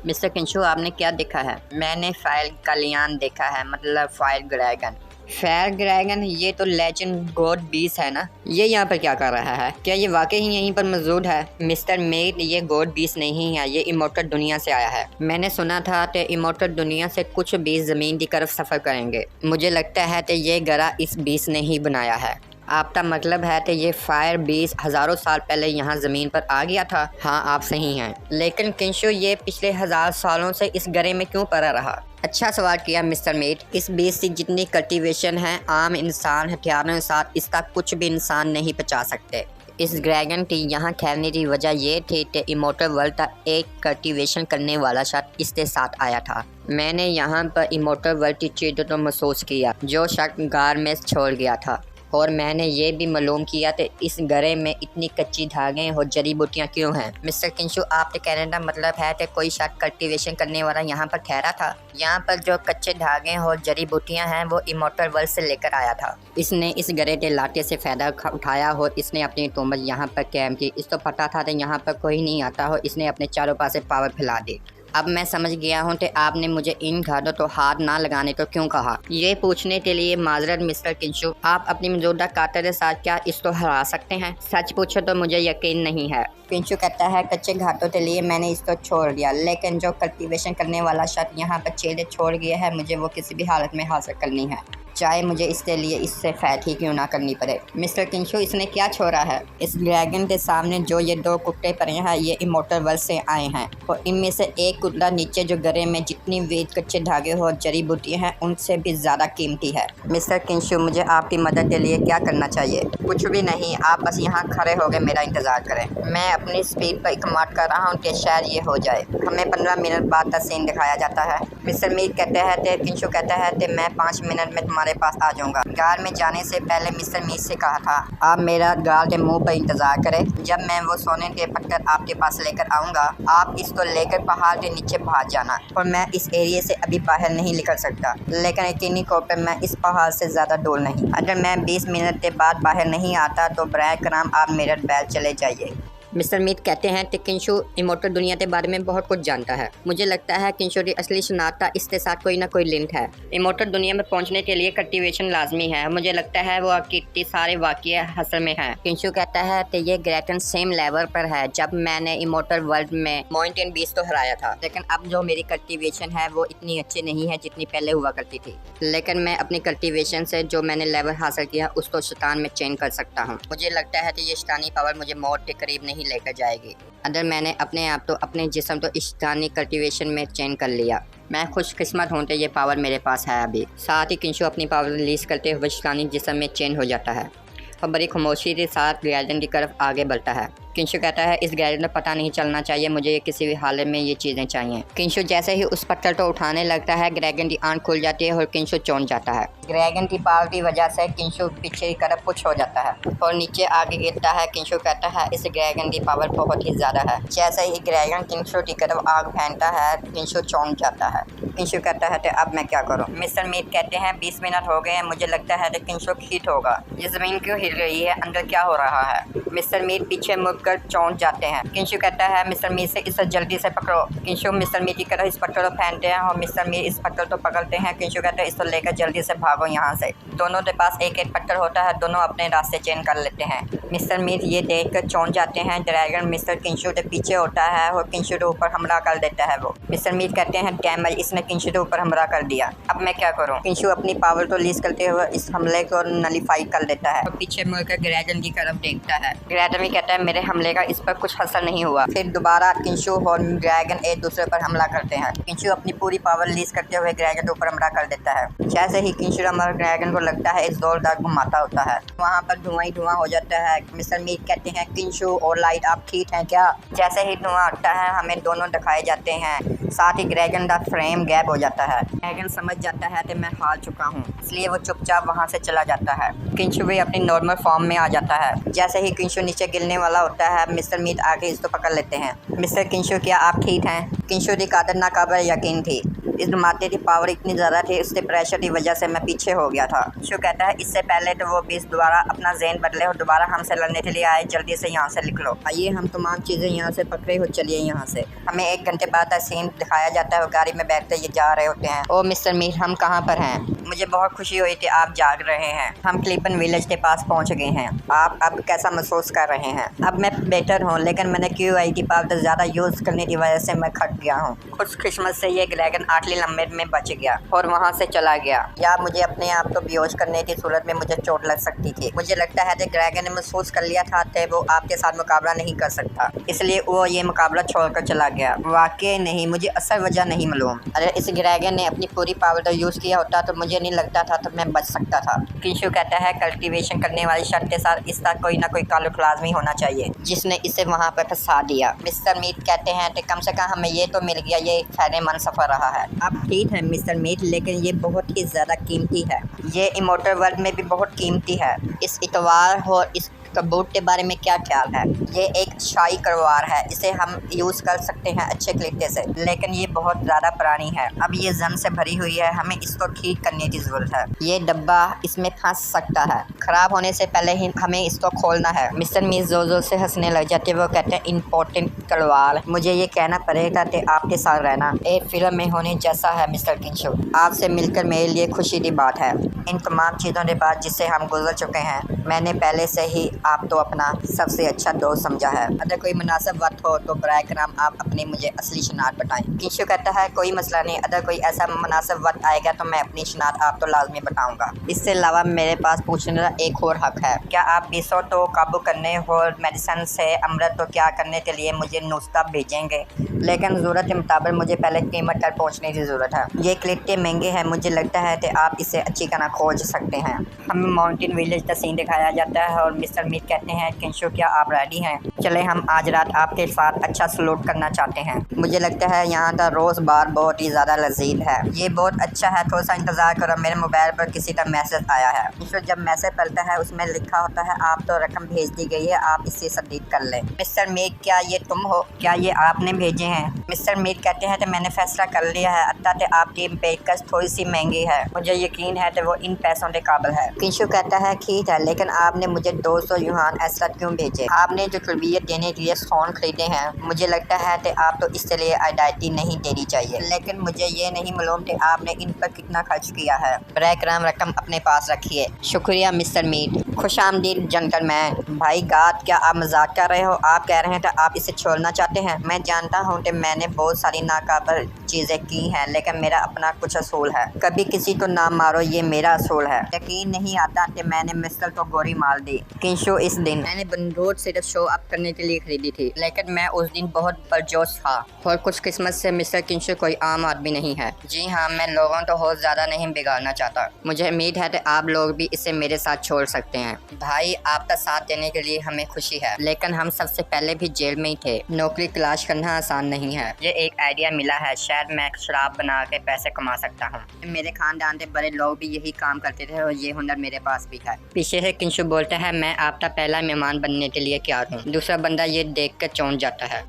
Mister किंशु, आपने क्या देखा है? मैंने फायर कल्याण देखा है, मतलब फायर ड्रैगन। फायर ड्रैगन, ये तो लेजेंड गॉड बीस है ना? ये यहाँ पर क्या कर रहा है? क्या ये वाकई ही यहीं पर मौजूद है? मिस्टर मेट, ये गॉड बीस नहीं है, ये इमोर्टल दुनिया से आया है। मैंने सुना था कि इमोर्टल दुनिया से कुछ बीस जमीन की तरफ सफर करेंगे। मुझे लगता है कि ये गरा इस बीस ने ही बनाया है। आपका मतलब है कि ये फायर बीस हज़ारों साल पहले यहाँ ज़मीन पर आ गया था? हाँ, आप सही हैं। लेकिन किंशु, ये पिछले 1000 सालों से इस गरे में क्यों पड़ा रहा? अच्छा सवाल किया मिस्टर मेट। इस बीस की जितनी कल्टीवेशन है, आम इंसान हथियारों के साथ इसका कुछ भी इंसान नहीं बचा सकते। इस ड्रैगन की यहाँ ठहरने की वजह ये थी कि इमोर्टल वर्ल्ड का एक कल्टीवेशन करने वाला शख्स इसके साथ आया था। मैंने यहाँ पर इमोर्टल वर्ल्ड की चीज़ों को महसूस किया जो शख्स गार में छोड़ गया था, और मैंने ये भी मालूम किया कि इस गरे में इतनी कच्ची धागे और जड़ी बूटियाँ क्यों हैं। मिस्टर किंशु, आपके कहने का मतलब है कि कोई शख्स कल्टीवेशन करने वाला यहाँ पर ठहरा था? यहाँ पर जो कच्चे धागे और जड़ी बूटियाँ हैं वो इमोर्टल वर्ल्ड से लेकर आया था। इसने इस गरे के लाटे से फ़ायदा उठाया और इसने अपनी हुकूमत यहाँ पर कायम की। इसको पता था कि यहाँ पर कोई नहीं आता हो, इसने अपने चारों पासे पावर फैला दी। अब मैं समझ गया हूँ कि आपने मुझे इन घाटों को हाथ ना लगाने को क्यों कहा। ये पूछने के लिए माजरत मिस्टर किंशु, आप अपनी मौजूदा कातर के साथ क्या इसको हरा सकते हैं? सच पूछो तो मुझे यकीन नहीं है। किंशु कहता है, कच्चे घाटों के लिए मैंने इसको छोड़ दिया, लेकिन जो कल्टीवेशन करने वाला शख्स यहाँ पर चेहरे छोड़ गया है, मुझे वो किसी भी हालत में हासिल करनी है, चाहे मुझे इसके लिए इससे फैट ही क्यों ना करनी पड़े। मिस्टर किंशु, इसने क्या छोड़ा है? इस ड्रैगन के सामने जो ये दो कुत्ते पड़े हैं, ये इमोर्टल वर्ल्ड से आए हैं, और इनमें से एक कुत्ता नीचे जो गरे में जितनी वेद कच्चे धागे और जड़ी बूटियाँ हैं उनसे भी ज़्यादा कीमती है। मिस्टर किंशु, मुझे आपकी मदद के लिए क्या करना चाहिए? कुछ भी नहीं, आप बस यहाँ खड़े होकर मेरा इंतज़ार करें। मैं अपनी स्पीड पर इकमात कर रहा हूँ कि शायद ये हो जाए। हमें 15 मिनट बाद का सीन दिखाया जाता है। मिस्टर मीर कहते हैं कि किंशु कहता है कि मैं 5 मिनट में तुम्हारे पास आ जाऊंगा। गार में जाने से पहले मिस्टर मीर से कहा था, आप मेरा गार के मुंह पर इंतजार करें। जब मैं वो सोने के पत्थर आपके पास लेकर आऊंगा, आप इसको लेकर पहाड़ के नीचे भाग जाना। और मैं इस एरिया से अभी बाहर नहीं निकल सकता, लेकिन यकीनी तौर पर मैं इस पहाड़ से ज़्यादा दूर नहीं। अगर मैं 20 मिनट के बाद बाहर नहीं आता तो बराए करम आप मेरे बैल चले जाइए। मिस्टर मीत कहते हैं कि किंशु इमोर्टल दुनिया के बारे में बहुत कुछ जानता है। मुझे लगता है किंशु की असली शनाख्त इसके साथ कोई ना कोई लिंक है। इमोर्टल दुनिया में पहुंचने के लिए कल्टीवेशन लाजमी है। मुझे लगता है वो आपकी सारे वाक़ये असल में हैं। किंशु कहता है कि ये ग्रेटन सेम लेवल पर है जब मैंने इमोर्टल वर्ल्ड में माउंटेन बीस तो हराया था, लेकिन अब जो मेरी कल्टीवेशन है वो इतनी अच्छी नहीं है जितनी पहले हुआ करती थी। लेकिन मैं अपनी कल्टीवेशन से जो मैंने लेवल हासिल किया उसको शैतान में चेंज कर सकता हूँ। मुझे लगता है कि ये शैतानी पावर मुझे मौत के करीब नहीं लेकर जाएगी। अगर मैंने अपने आप तो अपने जिस्म तो शैतानी कल्टीवेशन में चेंज कर लिया। मैं खुशकिस्मत हूँ कि ये पावर मेरे पास है अभी। साथ ही किंशु अपनी पावर रिलीज करते हुए शैतानी जिस्म में चेंज हो जाता है और बड़ी खामोशी के साथ ग्रैजन की तरफ आगे बढ़ता है। किंशु कहता है, इस ग्रैजन में पता नहीं चलना चाहिए, मुझे ये किसी भी हालत में ये चीज़ें चाहिए। किंशु जैसे ही उस पत्थर को उठाने लगता है, ड्रैगन की आंख खुल जाती है और किंशु चौंक जाता है। ड्रैगन की पावर की वजह से किंशु पीछे की तरफ पुश हो जाता है और नीचे आगे गिरता है। किंशु कहता है, इस ड्रैगन की पावर बहुत ही ज़्यादा है। जैसे ही ड्रैगन किंशु की तरफ आग फेंकता है, किंशु चौंक जाता है। किंशु कहता है, तो अब मैं क्या करूँ? मिस्टर मीत कहते हैं, 20 मिनट हो गए हैं, मुझे लगता है कि किंशु हिट होगा। ये ज़मीन क्यों हिल रही है? अंदर क्या हो रहा है? मिस्टर मीत पीछे मुड़कर चौंक जाते हैं। किंशु कहता है, मिस्टर मीर से इसे जल्दी से पकड़ो। किंशु मिस्टर मीर की तरफ इस पत्थर को फेंकते हैं और मिस्टर मीर इस पत्थर को पकड़ते हैं। किंशु कहते हैं, इसको लेकर जल्दी से भागो यहाँ से। दोनों के पास एक एक पत्थर होता है, दोनों अपने रास्ते चेंज कर लेते हैं। मिस्टर मीर ये देख कर चौंक जाते हैं। ड्रैगन मिस्टर किंशु के पीछे होता है और किंशु के ऊपर हमला कर देता है। वो मिस्टर मीर कहते हैं, डैमेज, इसने किंशु के ऊपर हमला कर दिया, अब मैं क्या करूँ? किंशु अपनी पावर को रिलीज करते हुए इस हमले को नलीफाई कर देता है और पीछे मुड़कर ग्रैजन की तरफ देखता है। ग्रैजन भी कहता है, मेरे हमले का इस पर कुछ असर नहीं हुआ। फिर दोबारा किंशु और ड्रैगन एक दूसरे पर हमला करते हैं। किंशु अपनी पूरी पावर रिलीज करते हुए ड्रैगन के ऊपर हमला कर देता है। जैसे ही किंशु और ड्रैगन को लगता है इस जोरदार घुमाता होता है, वहाँ पर धुआं ही धुआं हो जाता है। मिस्टर मीर कहते हैं, किंशु और लाइट आप ठीक हैं क्या? जैसे ही धुआं उठता है हमें दोनों दिखाए जाते हैं, साथ ही ड्रैगन का फ्रेम गैप हो जाता है। ड्रैगन समझ जाता है कि मैं हार चुका हूँ, इसलिए वो चुपचाप वहाँ से चला जाता है। किंशु भी अपनी नॉर्मल फॉर्म में आ जाता है। जैसे ही किंशु नीचे गिरने वाला होता है, मिस्टर मीर आके इसको पकड़ लेते हैं। मिस्टर किंशु, क्या आप ठीक हैं? किंशु की कादर नाकाबिल यकीन थी। इस धमाके की पावर इतनी ज़्यादा थी, इसके प्रेशर की वजह से मैं पीछे हो गया था। किंशु कहता है इससे पहले तो वो बीस दोबारा अपना ज़हन बदले और दोबारा हमसे लड़ने के लिए आए, जल्दी से यहाँ से निकलो। आइए हम तमाम चीज़ें यहाँ से पकड़े हो चलिए यहाँ से। हमें 1 घंटे बाद का सीन दिखाया जाता है और गाड़ी में बैठते ये जा रहे होते हैं। ओ मिस्टर मीट, हम कहाँ पर हैं? मुझे बहुत खुशी हुई कि आप जाग रहे हैं। हम क्लिपन विलेज के पास पहुँच गए हैं। आप अब कैसा महसूस कर रहे हैं? अब मैं बेटर हूँ, लेकिन मैंने QID पावर ज़्यादा यूज़ करने की वजह से मैं थक गया हूँ। खुशकिस्मत से ये ड्रैगन आखिरी लम्हे में बच गया और वहाँ से चला गया, या मुझे अपने आप को बेहोश करने की सूरत में मुझे चोट लग सकती थी। मुझे लगता है कि ड्रैगन ने महसूस कर लिया था कि वो आपके साथ मुकाबला नहीं कर सकता, इसलिए वो ये मुकाबला छोड़कर चला गया। वाकई नहीं, मुझे असल वजह नहीं मालूम। अगर इस ड्रैगन ने अपनी पूरी पावर तो यूज़ किया होता तो मुझे नहीं लगता था तो मैं बच सकता था। किंशु कहता है कल्टीवेशन करने वाली शर्त के साथ इसका कोई ना कोई ताल्लुक लाजमी होना चाहिए जिसने इसे वहाँ पर फंसा दिया। मिस्टर मीट कहते हैं कि कम से कम हमें ये तो मिल गया, ये फायदेमंद सफ़र रहा है। अब ठीक है मिस्टर मीट, लेकिन ये बहुत ही ज़्यादा कीमती है। ये इमोर्टल वर्ल्ड में भी बहुत कीमती है। इस इतवार और इस कबूत के बारे में क्या ख्याल है? ये एक शाही करवार है, इसे हम यूज़ कर सकते हैं अच्छे तरीके से, लेकिन ये बहुत ज़्यादा पुरानी है। अब ये जंग से भरी हुई है, हमें इसको ठीक करने की ज़रूरत है। ये डब्बा इसमें फंस सकता है, ख़राब होने से पहले ही हमें इसको खोलना है। मिस्टर मीट जोर जोर से हंसने लग जाते, वो कहते हैं इम्पोर्टेंट तलवार, मुझे ये कहना पड़ेगा कि आपके साथ रहना एक फिल्म में होने जैसा है। मिस्टर किंशु, आपसे मिलकर मेरे लिए खुशी की बात है। इन तमाम चीज़ों के बाद जिससे हम गुजर चुके हैं, मैंने पहले से ही आप तो अपना सबसे अच्छा दोस्त समझा है। अगर कोई मुनासिब वक्त हो तो बराए करम आप अपनी मुझे असली शनाख्त बताएं। किंशु कहता है कोई मसला नहीं, अगर कोई ऐसा मुनासिब वक्त आएगा तो मैं अपनी शनाख्त आप तो लाजमी बताऊंगा। इससे अलावा मेरे पास पूछने का एक और हक है, क्या आप बीसों तो काबू करने और मेडिसन से अमृत तो क्या करने के लिए मुझे नुस्खा भेजेंगे, लेकिन ज़रूरत के मुताबिक मुझे पहले कीमत तक पहुँचने की ज़रूरत है। ये क्लिप महंगे हैं, मुझे लगता है कि आप इसे अच्छी तरह खोज सकते हैं। हमें माउंटेन विलेज का सीन दिखाया जाता है और मिस्टर मीट कहते हैं किंशु क्या आप रेडी हैं? चले, हम आज रात आपके साथ अच्छा सलूट करना चाहते हैं। मुझे लगता है यहाँ का रोज़ बार बहुत ही ज़्यादा लजीज है। ये बहुत अच्छा है, थोड़ा सा इंतज़ार करो, मेरे मोबाइल पर किसी का मैसेज आया है। किंशु जब मैसेज पढ़ता है उसमें लिखा होता है आप तो रकम भेज दी गई है, आप इससे तस्दीक कर लें। मिस्टर मीट क्या ये तुम हो? क्या ये आपने भेजे हैं? मिस्टर मीट कहते हैं तो मैंने फैसला कर लिया है, अतः आपकी पेशकश थोड़ी सी महंगी है, मुझे यकीन है कि वो इन पैसों के काबिल है। किंशु कहता है ठीक है, लेकिन आपने मुझे 200 युआन ऐसा क्यों भेजे? आपने जो तरबियत देने के लिए फोन खरीदे हैं, मुझे लगता है कि आप तो इसके लिए अदायगी नहीं देनी चाहिए, लेकिन मुझे ये नहीं मालूम कि आपने इन पर कितना खर्च किया है। बराए करम रकम अपने पास रखिए। शुक्रिया मिस्टर मीट। खुश आमदीद जेंटलमैन। भाई गात, क्या आप मजाक कर रहे हो? आप कह रहे हैं तो आप इसे छोड़ना चाहते हैं? मैं जानता हूँ कि मैंने बहुत सारी नाकाबिल चीज़ें की हैं, लेकिन मेरा अपना कुछ असूल है, कभी किसी को ना मारो, ये मेरा असूल है। यकीन नहीं आता कि मैंने मिस्टर को गोली मार दी। किंशु इस दिन मैंने बंदूक सिर्फ शो अप करने के लिए खरीदी थी, लेकिन मैं उस दिन बहुत परजोश था और कुछ किस्मत से मिस्टर किंशु कोई आम आदमी नहीं है। जी हाँ, मैं लोगों तो बहुत ज़्यादा नहीं बिगाड़ना चाहता। मुझे उम्मीद है कि आप लोग भी इसे मेरे साथ छोड़ सकते हैं। भाई आपका साथ देने के लिए हमें खुशी है, लेकिन हम सबसे पहले भी जेल में ही थे। नौकरी तलाश करना आसान नहीं है। ये एक आइडिया मिला है, शायद मैं शराब बना के पैसे कमा सकता हूँ। मेरे खानदान के बड़े लोग भी यही काम करते थे और ये हुनर मेरे पास भी है। पीछे से किंशु बोलता है मैं आपका पहला मेहमान बनने के लिए तैयार हूँ। दूसरा बंदा ये देख कर चौंक जाता है।